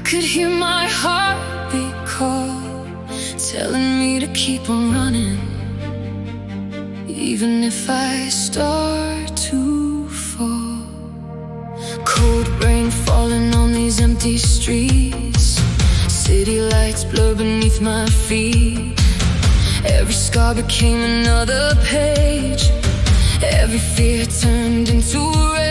could hear my heartbeat call, telling me to keep on running, even if I start to fall. Cold rain falling on these empty streets, city lights blur beneath my feet. Every scar became another page, every fear turned into rain.